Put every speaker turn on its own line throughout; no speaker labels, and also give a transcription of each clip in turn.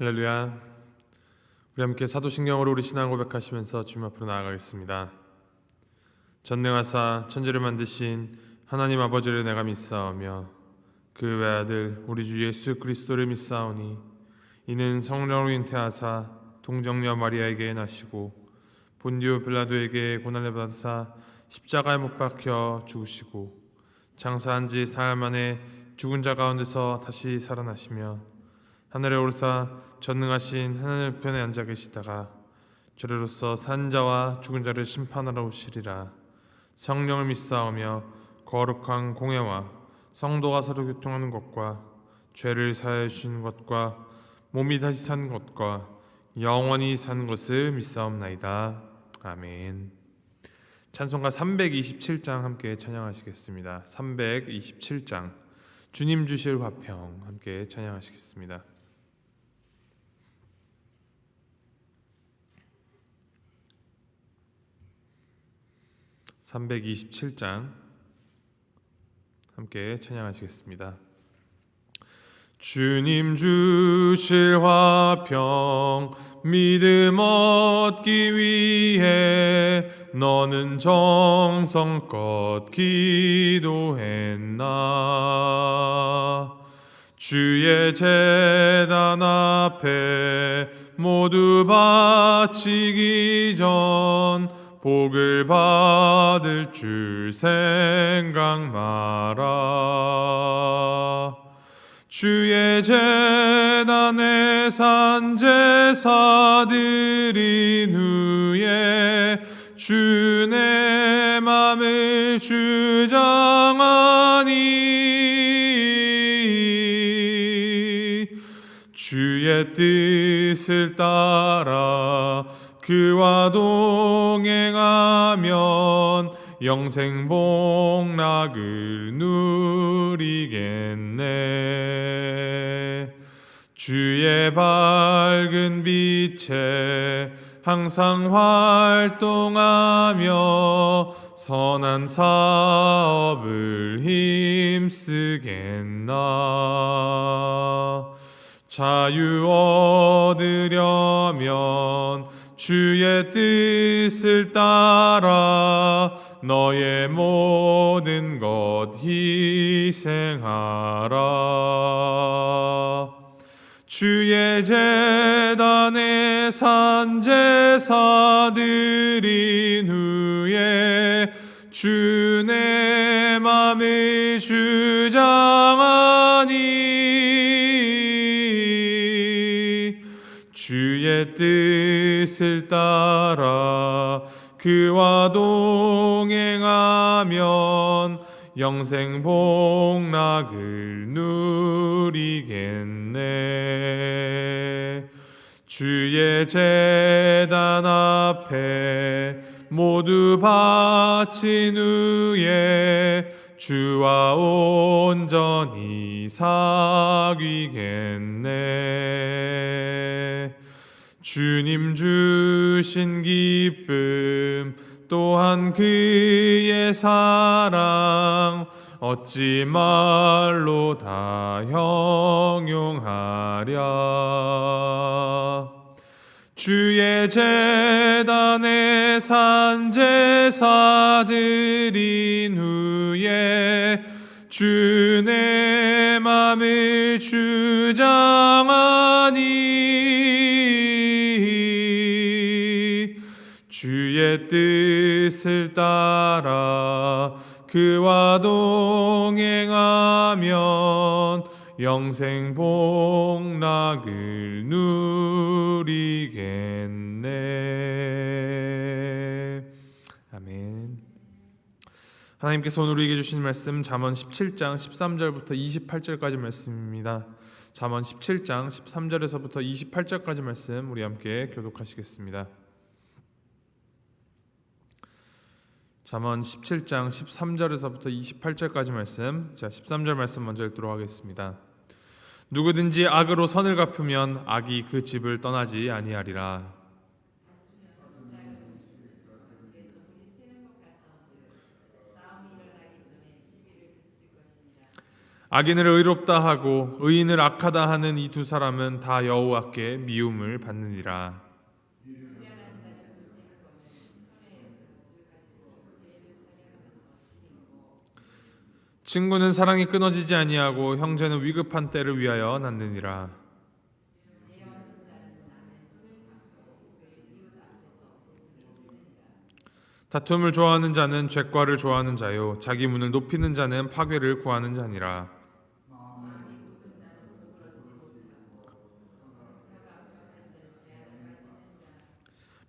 할렐루야. 우리 함께 사도신경으로 우리 신앙 고백하시면서 주님 앞으로 나아가겠습니다. 전능하사 천지를 만드신 하나님 아버지를 내가 믿사오며 그 외아들 우리 주 예수 그리스도를 믿사오니 이는 성령으로 잉태하사 동정녀 마리아에게 나시고 본디오 빌라도에게 고난을 받으사 십자가에 못 박혀 죽으시고 장사한 지 사흘 만에 죽은 자 가운데서 다시 살아나시며 하늘에 오르사 전능하신 하나님 편에 앉아 계시다가 저리로서 산 자와 죽은 자를 심판하러 오시리라. 성령을 믿사오며 거룩한 공회와 성도가 서로 교통하는 것과 죄를 사하여 주시는 것과 몸이 다시 사는 것과 영원히 사는 것을 믿사옵나이다. 아멘. 찬송가 327장 함께 찬양하시겠습니다. 327장 주님 주실 화평 함께 찬양하시겠습니다. 327장 함께 찬양하시겠습니다. 주님 주실 화평 믿음 얻기 위해 너는 정성껏 기도했나. 주의 제단 앞에 모두 바치기 전 복을 받을 줄 생각 마라. 주의 제단에 산 제사 드린 후에 주 내 맘을 주장하니 주의 뜻을 따라 그와 동행하면 영생 복락을 누리겠네. 주의 밝은 빛에 항상 활동하며 선한 사업을 힘쓰겠나. 자유 얻으려면 주의 뜻을 따라 너의 모든 것 희생하라. 주의 제단에 산 제사 드린 후에 주 내 맘을 주장하니 주의 뜻을 따라 그와 동행하면 영생 복락을 누리겠네. 주의 제단 앞에 모두 바친 후에 주와 온전히 사귀겠네. 주님 주신 기쁨 또한 그의 사랑 어찌 말로 다 형용하랴. 주의 제단에 산 제사 드린 후에 주 내 맘을 주장하니 주의 뜻을 따라 그와 동행하면 영생 복락을 누리겠네. 아멘. 하나님께서 오늘 우리에게 주신 말씀 잠언 17장 13절부터 28절까지 말씀입니다. 잠언 17장 13절에서부터 28절까지 말씀 우리 함께 교독하시겠습니다. 잠언 17장 13절에서부터 28절까지 말씀, 13절 말씀 먼저 읽도록 하겠습니다. 누구든지 악으로 선을 갚으면 악이 그 집을 떠나지 아니하리라. 악인을 의롭다 하고 의인을 악하다 하는 이 두 사람은 다 여호와께 미움을 받느니라. 친구는 사랑이 끊어지지 아니하고 형제는 위급한 때를 위하여 낳느니라. 다툼을 좋아하는 자는 죄과를 좋아하는 자요 자기 문을 높이는 자는 파괴를 구하는 자니라.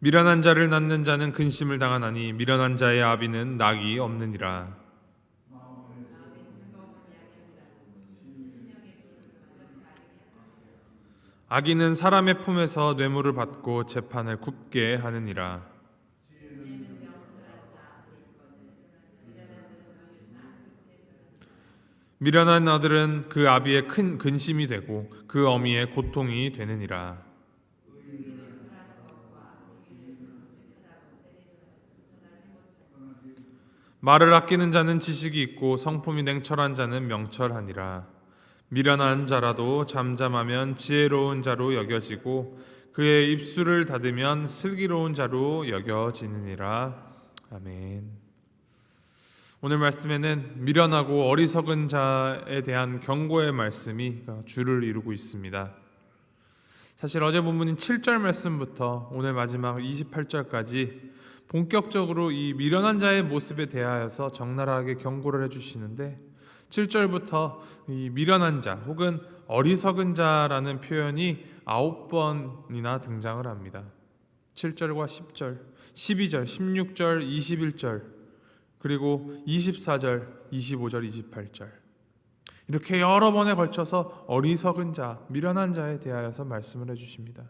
미련한 자를 낳는 자는 근심을 당하나니 미련한 자의 아비는 낙이 없느니라. 악인은 사람의 품에서 뇌물을 받고 재판을 굽게 하느니라. 미련한 아들은 그 아비의 큰 근심이 되고 그 어미의 고통이 되느니라. 말을 아끼는 자는 지식이 있고 성품이 냉철한 자는 명철하니라. 미련한 자라도 잠잠하면 지혜로운 자로 여겨지고 그의 입술을 닫으면 슬기로운 자로 여겨지느니라. 아멘. 오늘 말씀에는 미련하고 어리석은 자에 대한 경고의 말씀이 주를 이루고 있습니다. 사실 어제 본문인 7절 말씀부터 오늘 마지막 28절까지 본격적으로 이 미련한 자의 모습에 대하여서 적나라하게 경고를 해주시는데 7절부터 이 미련한 자 혹은 어리석은 자라는 표현이 9번이나 등장을 합니다. 7절과 10절, 12절, 16절, 21절 그리고 24절, 25절, 28절 이렇게 여러 번에 걸쳐서 어리석은 자, 미련한 자에 대하여서 말씀을 해주십니다.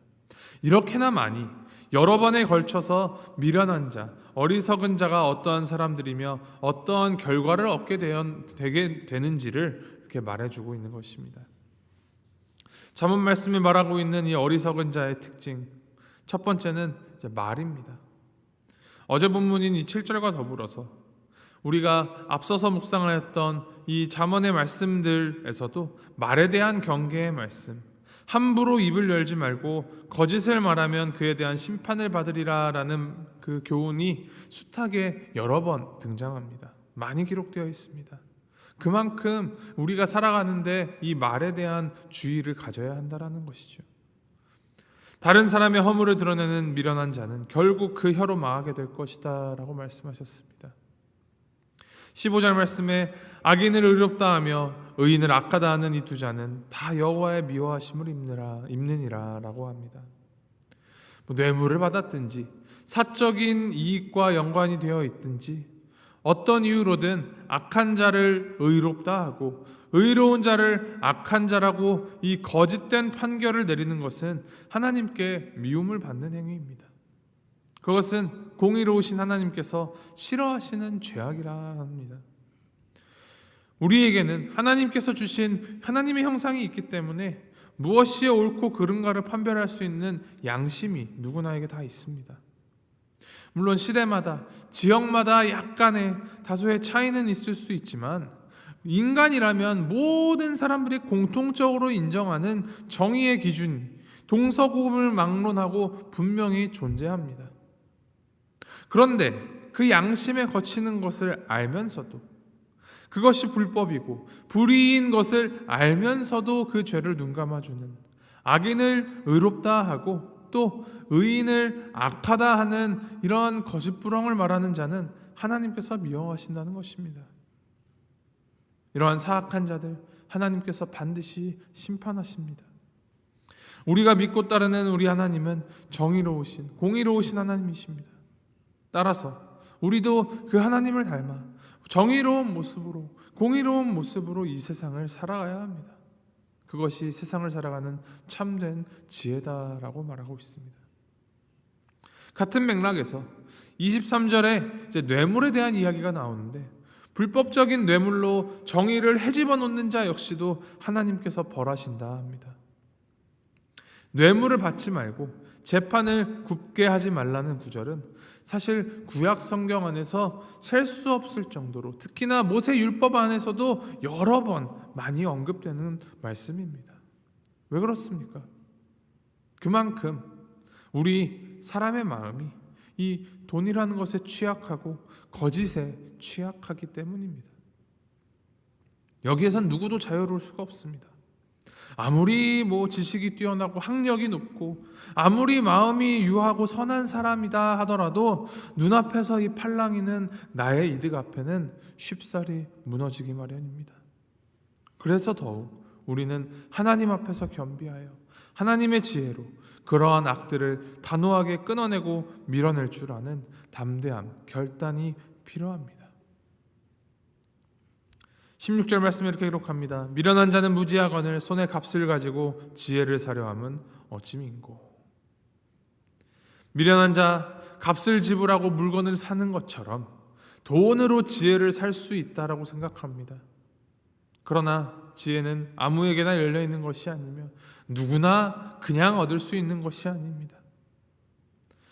이렇게나 많이 여러 번에 걸쳐서 미련한 자, 어리석은 자가 어떠한 사람들이며 어떠한 결과를 얻게 되게 되는지를 이렇게 말해주고 있는 것입니다. 잠언 말씀이 말하고 있는 이 어리석은 자의 특징 첫 번째는 이제 말입니다. 어제 본문인 이 7절과 더불어서 우리가 앞서서 묵상하였던 이 잠언의 말씀들에서도 말에 대한 경계의 말씀, 함부로 입을 열지 말고 거짓을 말하면 그에 대한 심판을 받으리라 라는 그 교훈이 숱하게 여러 번 등장합니다. 많이 기록되어 있습니다. 그만큼 우리가 살아가는데 이 말에 대한 주의를 가져야 한다는 것이죠. 다른 사람의 허물을 드러내는 미련한 자는 결국 그 혀로 망하게 될 것이다 라고 말씀하셨습니다. 15절 말씀에 악인을 의롭다 하며 의인을 악하다 하는 이 두 자는 다 여호와의 미워하심을 입느니라 라고 합니다. 뇌물을 받았든지 사적인 이익과 연관이 되어 있든지 어떤 이유로든 악한 자를 의롭다 하고 의로운 자를 악한 자라고 이 거짓된 판결을 내리는 것은 하나님께 미움을 받는 행위입니다. 그것은 공의로우신 하나님께서 싫어하시는 죄악이라 합니다. 우리에게는 하나님께서 주신 하나님의 형상이 있기 때문에 무엇이 옳고 그른가를 판별할 수 있는 양심이 누구나에게 다 있습니다. 물론 시대마다 지역마다 약간의 다소의 차이는 있을 수 있지만 인간이라면 모든 사람들이 공통적으로 인정하는 정의의 기준, 동서고금을 막론하고 분명히 존재합니다. 그런데 그 양심에 거치는 것을 알면서도 그것이 불법이고 불의인 것을 알면서도 그 죄를 눈감아주는 악인을 의롭다 하고 또 의인을 악하다 하는 이러한 거짓부렁을 말하는 자는 하나님께서 미워하신다는 것입니다. 이러한 사악한 자들 하나님께서 반드시 심판하십니다. 우리가 믿고 따르는 우리 하나님은 정의로우신 공의로우신 하나님이십니다. 따라서 우리도 그 하나님을 닮아 정의로운 모습으로 공의로운 모습으로 이 세상을 살아가야 합니다. 그것이 세상을 살아가는 참된 지혜다라고 말하고 있습니다. 같은 맥락에서 23절에 이제 뇌물에 대한 이야기가 나오는데 불법적인 뇌물로 정의를 헤집어 놓는 자 역시도 하나님께서 벌하신다 합니다. 뇌물을 받지 말고 재판을 굽게 하지 말라는 구절은 사실 구약 성경 안에서 셀 수 없을 정도로, 특히나 모세 율법 안에서도 여러 번 많이 언급되는 말씀입니다. 왜 그렇습니까? 그만큼 우리 사람의 마음이 이 돈이라는 것에 취약하고 거짓에 취약하기 때문입니다. 여기에선 누구도 자유로울 수가 없습니다. 아무리 지식이 뛰어나고 학력이 높고 아무리 마음이 유하고 선한 사람이다 하더라도 눈앞에서 이 팔랑이는 나의 이득 앞에는 쉽사리 무너지기 마련입니다. 그래서 더욱 우리는 하나님 앞에서 겸비하여 하나님의 지혜로 그러한 악들을 단호하게 끊어내고 밀어낼 줄 아는 담대함, 결단이 필요합니다. 16절 말씀에 이렇게 기록합니다. 미련한 자는 무지하거늘 손에 값을 가지고 지혜를 사려 함은 어찌 민고. 미련한 자, 값을 지불하고 물건을 사는 것처럼 돈으로 지혜를 살 수 있다라고 생각합니다. 그러나 지혜는 아무에게나 열려있는 것이 아니며 누구나 그냥 얻을 수 있는 것이 아닙니다.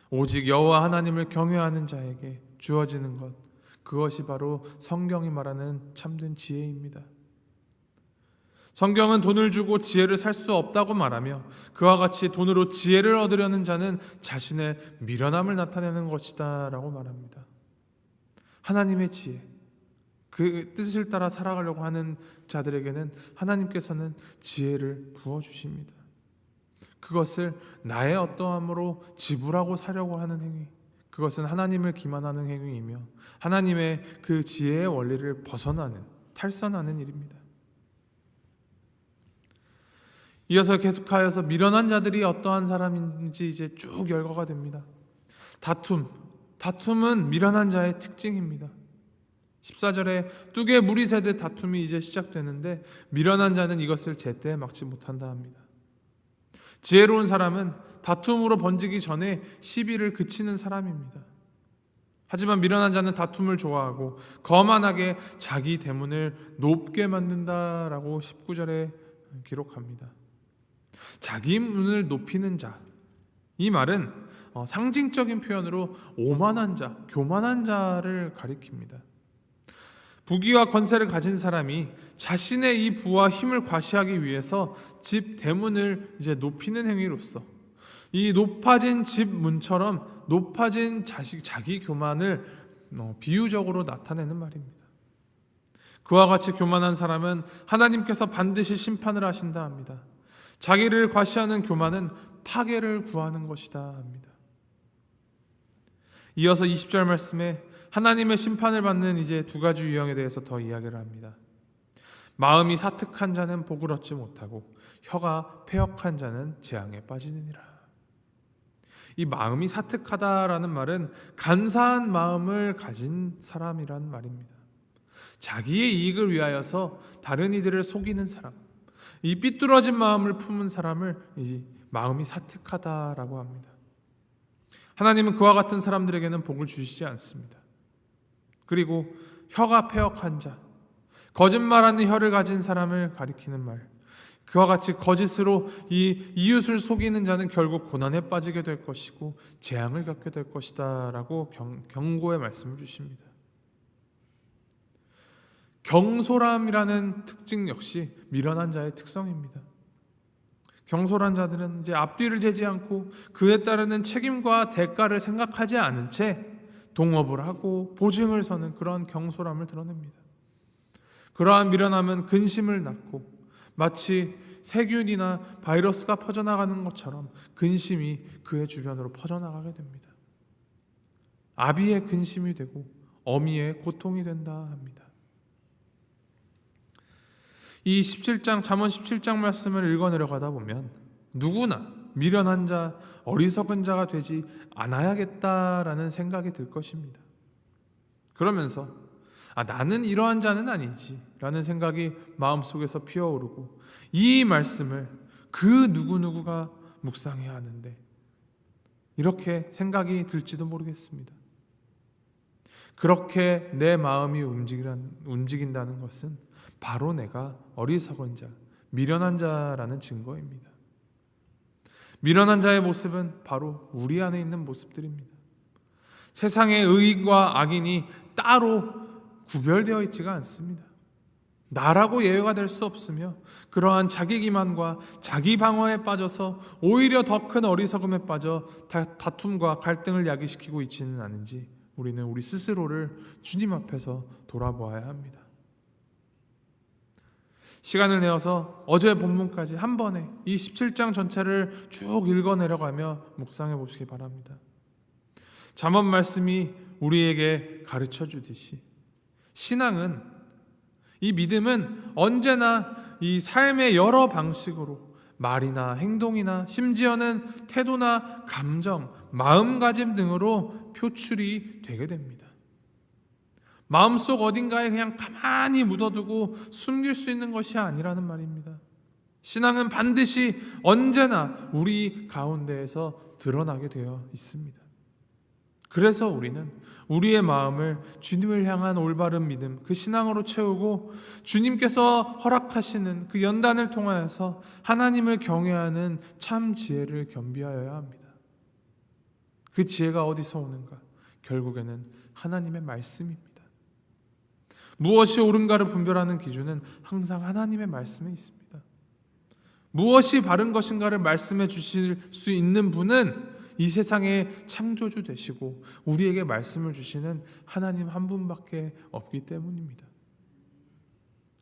오직 여호와 하나님을 경외하는 자에게 주어지는 것, 그것이 바로 성경이 말하는 참된 지혜입니다. 성경은 돈을 주고 지혜를 살 수 없다고 말하며 그와 같이 돈으로 지혜를 얻으려는 자는 자신의 미련함을 나타내는 것이다 라고 말합니다. 하나님의 지혜, 그 뜻을 따라 살아가려고 하는 자들에게는 하나님께서는 지혜를 부어주십니다. 그것을 나의 어떠함으로 지불하고 사려고 하는 행위, 그것은 하나님을 기만하는 행위이며 하나님의 그 지혜의 원리를 탈선하는 일입니다. 이어서 계속하여서 미련한 자들이 어떠한 사람인지 이제 쭉 열거가 됩니다. 다툼은 미련한 자의 특징입니다. 14절에 뚝에 물이 새듯 다툼이 이제 시작되는데 미련한 자는 이것을 제때 막지 못한다 합니다. 지혜로운 사람은 다툼으로 번지기 전에 시비를 그치는 사람입니다. 하지만 미련한 자는 다툼을 좋아하고 거만하게 자기 대문을 높게 만든다라고 19절에 기록합니다. 자기 문을 높이는 자, 이 말은 상징적인 표현으로 오만한 자, 교만한 자를 가리킵니다. 부귀와 권세를 가진 사람이 자신의 이 부와 힘을 과시하기 위해서 집 대문을 이제 높이는 행위로서 이 높아진 집 문처럼 높아진 자기 교만을 비유적으로 나타내는 말입니다. 그와 같이 교만한 사람은 하나님께서 반드시 심판을 하신다 합니다. 자기를 과시하는 교만은 파괴를 구하는 것이다 합니다. 이어서 20절 말씀에 하나님의 심판을 받는 이제 두 가지 유형에 대해서 더 이야기를 합니다. 마음이 사특한 자는 복을 얻지 못하고 혀가 패역한 자는 재앙에 빠지느니라. 이 마음이 사특하다라는 말은 간사한 마음을 가진 사람이란 말입니다. 자기의 이익을 위하여서 다른 이들을 속이는 사람, 이 삐뚤어진 마음을 품은 사람을 이제 마음이 사특하다라고 합니다. 하나님은 그와 같은 사람들에게는 복을 주시지 않습니다. 그리고 혀가 패역한 자, 거짓말하는 혀를 가진 사람을 가리키는 말, 그와 같이 거짓으로 이 이웃을 속이는 자는 결국 고난에 빠지게 될 것이고 재앙을 겪게 될 것이다 라고 경고의 말씀을 주십니다. 경솔함이라는 특징 역시 미련한 자의 특성입니다. 경솔한 자들은 이제 앞뒤를 재지 않고 그에 따르는 책임과 대가를 생각하지 않은 채 동업을 하고 보증을 서는 그러한 경솔함을 드러냅니다. 그러한 미련함은 근심을 낳고 마치 세균이나 바이러스가 퍼져나가는 것처럼 근심이 그의 주변으로 퍼져나가게 됩니다. 아비의 근심이 되고 어미의 고통이 된다 합니다. 이 17장 잠언 17장 말씀을 읽어내려가다 보면 누구나 미련한 자, 어리석은 자가 되지 않아야겠다라는 생각이 들 것입니다. 그러면서 나는 이러한 자는 아니지 라는 생각이 마음속에서 피어오르고 이 말씀을 그 누구누구가 묵상해야 하는데 이렇게 생각이 들지도 모르겠습니다. 그렇게 내 마음이 움직인다는 것은 바로 내가 어리석은 자, 미련한 자라는 증거입니다. 미련한 자의 모습은 바로 우리 안에 있는 모습들입니다. 세상의 의인과 악인이 따로 구별되어 있지가 않습니다. 나라고 예외가 될 수 없으며 그러한 자기 기만과 자기 방어에 빠져서 오히려 더 큰 어리석음에 빠져 다툼과 갈등을 야기시키고 있지는 않은지 우리는 우리 스스로를 주님 앞에서 돌아보아야 합니다. 시간을 내어서 어제 본문까지 한 번에 이 17장 전체를 쭉 읽어내려가며 묵상해 보시기 바랍니다. 잠언 말씀이 우리에게 가르쳐 주듯이 신앙은, 이 믿음은 언제나 이 삶의 여러 방식으로 말이나 행동이나 심지어는 태도나 감정, 마음가짐 등으로 표출이 되게 됩니다. 마음속 어딘가에 그냥 가만히 묻어두고 숨길 수 있는 것이 아니라는 말입니다. 신앙은 반드시 언제나 우리 가운데에서 드러나게 되어 있습니다. 그래서 우리는 우리의 마음을 주님을 향한 올바른 믿음, 그 신앙으로 채우고 주님께서 허락하시는 그 연단을 통하여서 하나님을 경외하는 참 지혜를 겸비하여야 합니다. 그 지혜가 어디서 오는가? 결국에는 하나님의 말씀입니다. 무엇이 옳은가를 분별하는 기준은 항상 하나님의 말씀에 있습니다. 무엇이 바른 것인가를 말씀해 주실 수 있는 분은 이 세상의 창조주 되시고 우리에게 말씀을 주시는 하나님 한 분밖에 없기 때문입니다.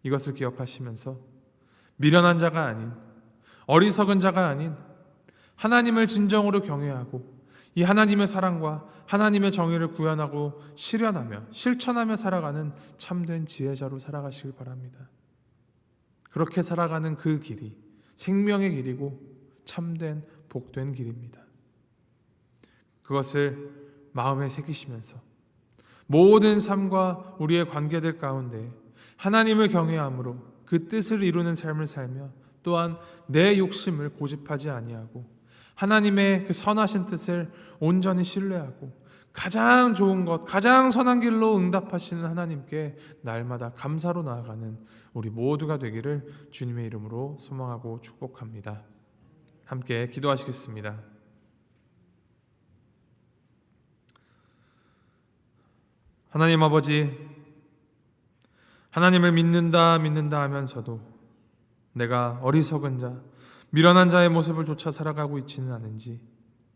이것을 기억하시면서 미련한 자가 아닌, 어리석은 자가 아닌 하나님을 진정으로 경외하고 이 하나님의 사랑과 하나님의 정의를 구현하고 실현하며 실천하며 살아가는 참된 지혜자로 살아가시길 바랍니다. 그렇게 살아가는 그 길이 생명의 길이고 참된 복된 길입니다. 그것을 마음에 새기시면서 모든 삶과 우리의 관계들 가운데 하나님을 경외함으로 그 뜻을 이루는 삶을 살며 또한 내 욕심을 고집하지 아니하고 하나님의 그 선하신 뜻을 온전히 신뢰하고 가장 좋은 것, 가장 선한 길로 응답하시는 하나님께 날마다 감사로 나아가는 우리 모두가 되기를 주님의 이름으로 소망하고 축복합니다. 함께 기도하시겠습니다. 하나님 아버지, 하나님을 믿는다 하면서도 내가 어리석은 자, 미련한 자의 모습을 좇아 살아가고 있지는 않은지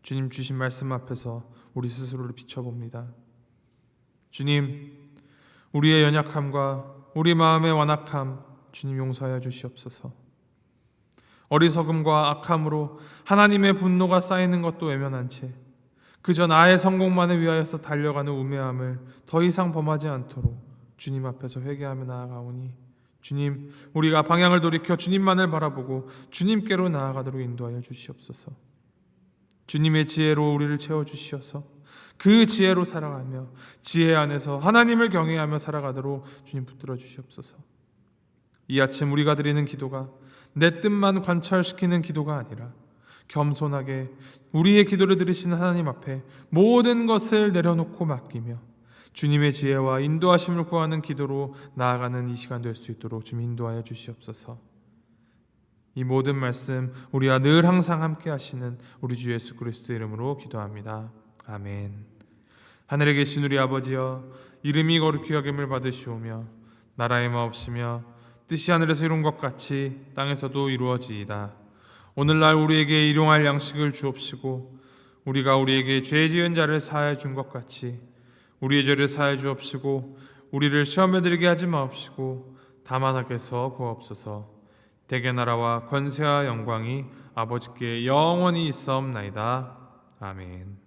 주님 주신 말씀 앞에서 우리 스스로를 비춰봅니다. 주님, 우리의 연약함과 우리 마음의 완악함 주님 용서하여 주시옵소서. 어리석음과 악함으로 하나님의 분노가 쌓이는 것도 외면한 채 그저 나의 성공만을 위하여서 달려가는 우매함을 더 이상 범하지 않도록 주님 앞에서 회개하며 나아가오니 주님, 우리가 방향을 돌이켜 주님만을 바라보고 주님께로 나아가도록 인도하여 주시옵소서. 주님의 지혜로 우리를 채워주시어서 그 지혜로 살아가며 지혜 안에서 하나님을 경외하며 살아가도록 주님 붙들어 주시옵소서. 이 아침 우리가 드리는 기도가 내 뜻만 관철시키는 기도가 아니라 겸손하게 우리의 기도를 들으시는 하나님 앞에 모든 것을 내려놓고 맡기며 주님의 지혜와 인도하심을 구하는 기도로 나아가는 이 시간 될 수 있도록 주님 인도하여 주시옵소서. 이 모든 말씀 우리와 늘 항상 함께 하시는 우리 주 예수 그리스도의 이름으로 기도합니다. 아멘. 하늘에 계신 우리 아버지여, 이름이 거룩히 여김을 받으시오며 나라의 마옵시며 뜻이 하늘에서 이룬 것 같이 땅에서도 이루어지이다. 오늘날 우리에게 일용할 양식을 주옵시고 우리가 우리에게 죄 지은 자를 사하여 준 것 같이 우리의 죄를 사하여 주옵시고 우리를 시험에 들게 하지 마옵시고 다만 악에서 구하옵소서. 대개 나라와 권세와 영광이 아버지께 영원히 있사옵나이다. 아멘.